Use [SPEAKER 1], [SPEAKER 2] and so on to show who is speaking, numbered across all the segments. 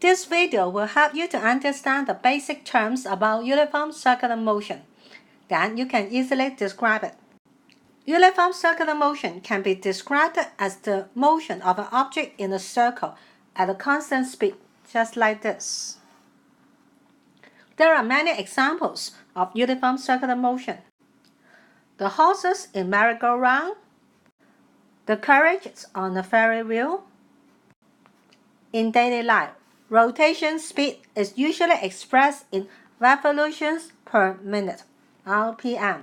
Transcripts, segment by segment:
[SPEAKER 1] This video will help you to understand the basic terms about uniform circular motion. Then you can easily describe it. Uniform circular motion can be described as the motion of an object in a circle at a constant speed, just like this. There are many examples of uniform circular motion. The horses in merry-go-round, the carriages on a Ferris wheel. In daily life, rotation speed is usually expressed in revolutions per minute, RPM.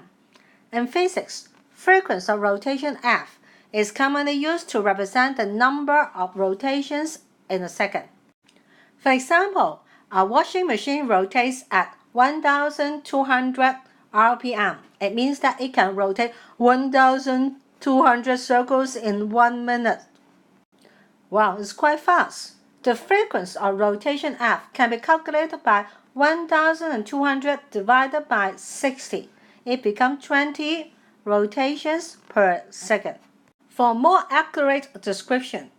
[SPEAKER 1] In physics, frequency of rotation F is commonly used to represent the number of rotations in a second. For example, a washing machine rotates at 1,200 RPM. It means that it can rotate 1,200 circles in 1 minute. Wow, it's quite fast. The frequency of rotation F can be calculated by 1,200 divided by 60. It becomes 20 rotations per second. For more accurate description,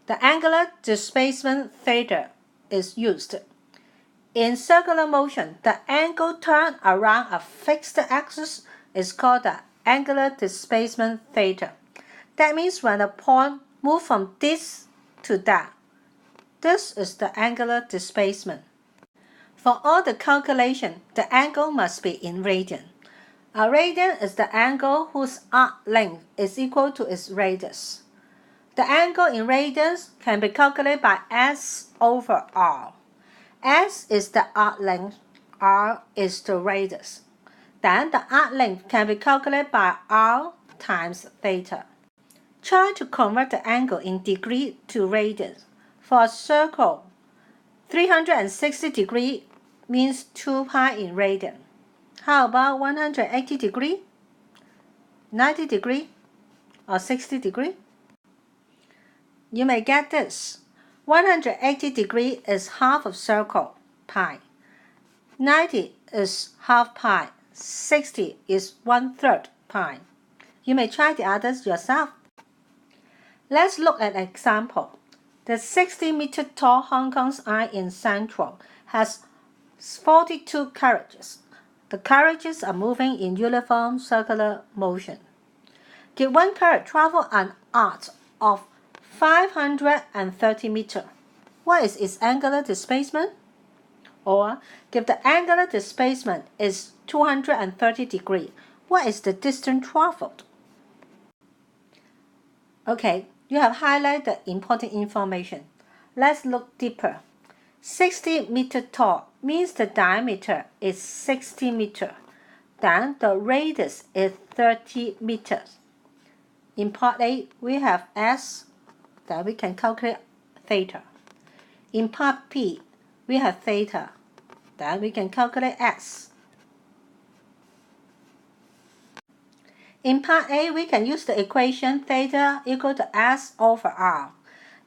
[SPEAKER 1] the angular displacement theta is used. In circular motion, the angle turned around a fixed axis is called the angular displacement theta. That means when a point moves from this to that, this is the angular displacement. For all the calculation, the angle must be in radian. A radian is the angle whose arc length is equal to its radius. The angle in radians can be calculated by S over R. S is the arc length, R is the radius. Then the arc length can be calculated by R times theta. Try to convert the angle in degree to radians. For a circle, 360 degree means 2 pi in radian. How about 180 degree, 90 degree, or 60 degree? You may get this. 180 degree is half of circle, pi. 90 is half pi. 60 is 1/3 pi. You may try the others yourself. Let's look at an example. The 60-meter tall Hong Kong's Eye in Central has 42 carriages. The carriages are moving in uniform circular motion. Give one carriage travel an arc of 530 meters. What is its angular displacement? Or, if the angular displacement is 230 degrees, what is the distance traveled? Okay, you have highlighted the important information. Let's look deeper. 60 meters tall means the diameter is 60 meters. Then the radius is 30 meters. In part A, we have S, then we can calculate theta. In part B, we have theta, then we can calculate S. In part A, we can use the equation theta equal to S over R.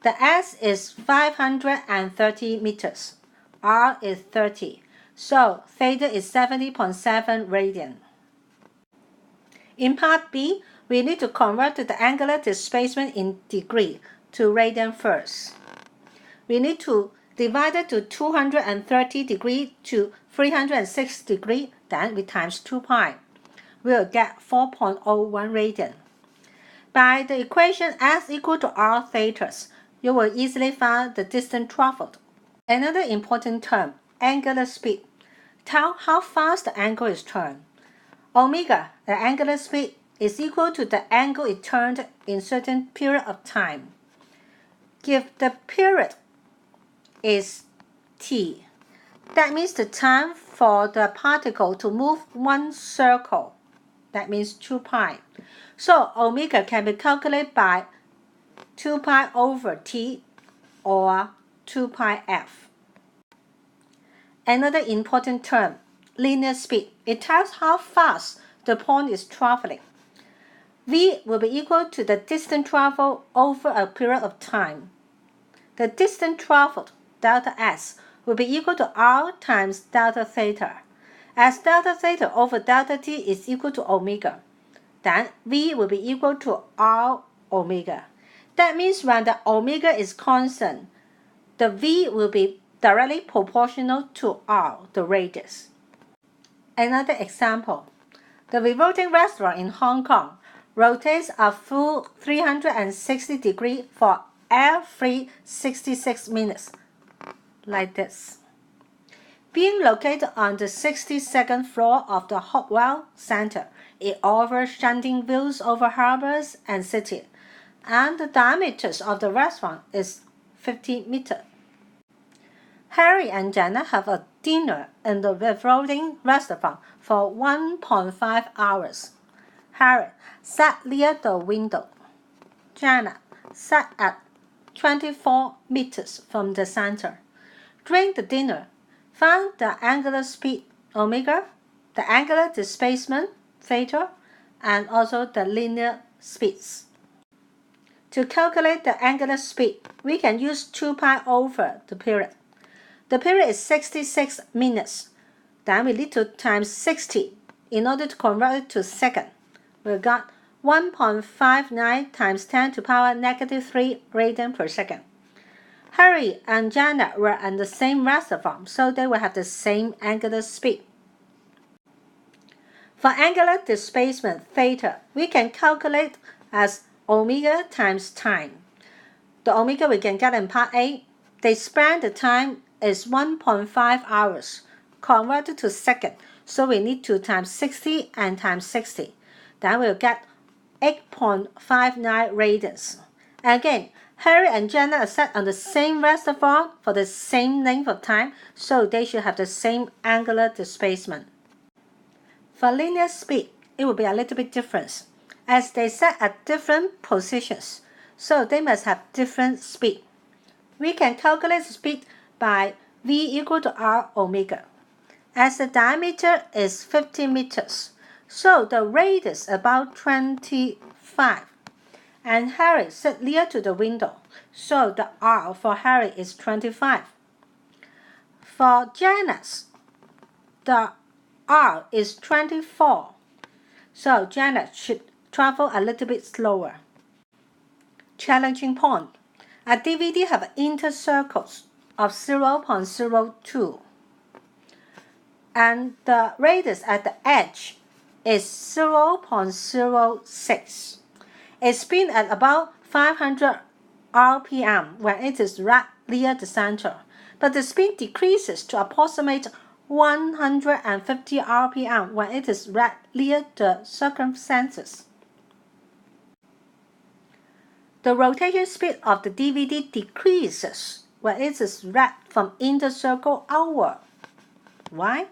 [SPEAKER 1] The S is 530 meters. R is 30. So theta is 70.7 radian. In part B, we need to convert the angular displacement in degree to radian first. We need to divide it to 230 degree to 360 degree, then we times 2 pi. We'll get 4.01 radian. By the equation S equal to R thetas, you will easily find the distance traveled. Another important term, angular speed. Tell how fast the angle is turned. Omega, the angular speed, is equal to the angle it turned in certain period of time. If the period is t, that means the time for the particle to move one circle. That means 2 pi. So omega can be calculated by 2 pi over t or 2 pi f. Another important term, linear speed. It tells how fast the point is traveling. V will be equal to the distance traveled over a period of time. The distance traveled, delta S, will be equal to R times delta theta. As delta theta over delta t is equal to omega, then V will be equal to R omega. That means when the omega is constant, the V will be directly proportional to r, the radius. Another example. The revolting restaurant in Hong Kong rotates a full 360 degrees for every 66 minutes, like this. Being located on the 62nd floor of the Hopewell Center, it offers stunning views over harbors and city, and the diameter of the restaurant is 50 meters. Harry and Janet have a dinner in the revolting restaurant for 1.5 hours. Harry sat near the window. Janet sat at 24 meters from the center. During the dinner, find the angular speed omega, the angular displacement theta, and also the linear speeds. To calculate the angular speed, we can use 2 pi over the period. The period is 66 minutes. Then we need to times 60 in order to convert it to second. We got 1.59 times 10 to the power negative 3 radian per second. Harry and Janet were in the same restaurant, so they will have the same angular speed. For angular displacement theta, we can calculate as omega times time. The omega we can get in part A. They span the time is 1.5 hours, converted to second, so we need to times 60 and times 60. Then we'll get 8.59 radians. Again, Harry and Janet are sat on the same restaurant for the same length of time, so they should have the same angular displacement. For linear speed, it will be a little bit different, as they sat at different positions, so they must have different speed. We can calculate the speed by v equal to r omega. As the diameter is 50 meters, so the radius about 25, and Harry sits near to the window, so the r for Harry is 25. For Janet, the r is 24, so Janet should travel a little bit slower. Challenging point. A DVD have intercircles of 0.02, and the radius at the edge is 0.06. It spins at about 500 rpm when it is right near the center, but the spin decreases to approximate 150 rpm when it is right near the circumference. The rotation speed of the DVD decreases when it is read from inner circle outward. Why?